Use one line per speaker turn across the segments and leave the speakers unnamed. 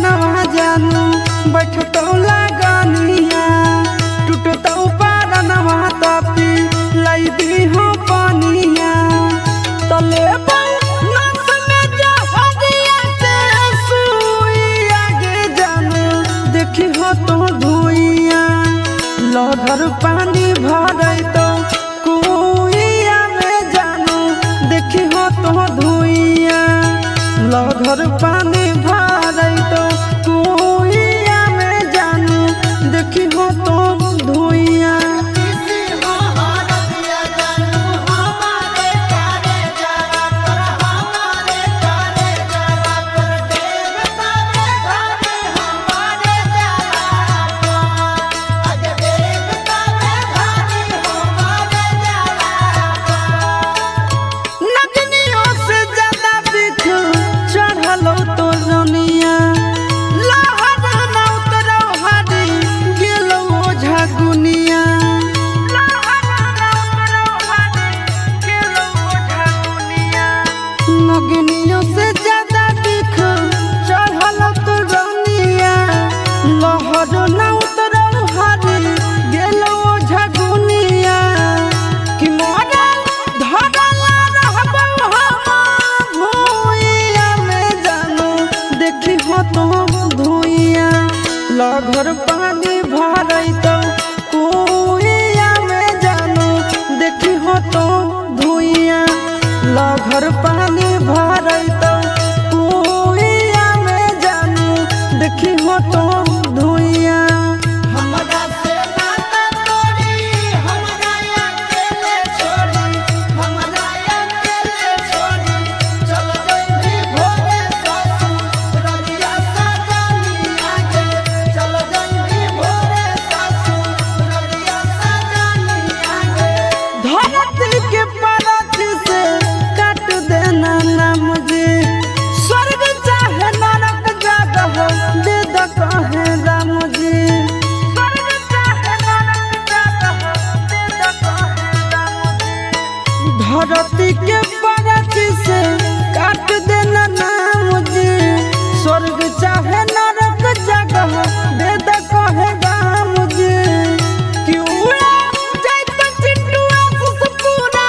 नवा जानू बैठतो लगनिया टूटतो पारनवा तपी लाई दी हो पानिया तले नस में जहरिया के सुई आगे जानू देखी हो तो धुइया लहर पानी भरे तो कुइया में जानू देखी हो तो धुइया लहर पानी भरे तो कुइया में जानू देखी हो तो धुइया नगनियों से ज्यादा दिख चढ़ल तो रनिया लहर न उतरल हरी गेलो झगुनिया कि मोरा धरल रहबो हम भुइया में जानू देखी हो तो धुइया लहर पानी भरै तो कुइया में जानू देखी हो तो धुइया लहर पानी भरै तो कुइया में जानू देखी हो तो धुइया
हमरा से नाता तोड़ी हमरा अकेले छोड़ी हमरा अकेले छोड़ी चल जइबी भोरे ससुर रलिया सजनी आगे चल जइबी भोरे ससुर रलिया सजनी आगे
धरती के परत से काट देना ना मुझे स्वर्ग चाहे नरक जगह दे द कहे राम जी स्वर्ग चाहे नरक जगह दे द कहे राम जी धरती के परत से काट देना ना मुझे स्वर्ग चाहे नरक जगह दे द कहे राम जी क्यों जाइत चिट्टुआ सुसपुरा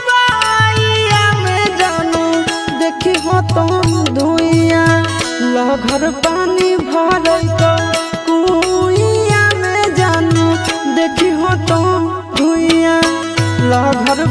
बाइया में जानू देखी हो तो धुइया लहर पानी भरै तो कुइया में जानू देखी हो तो धुइया लहर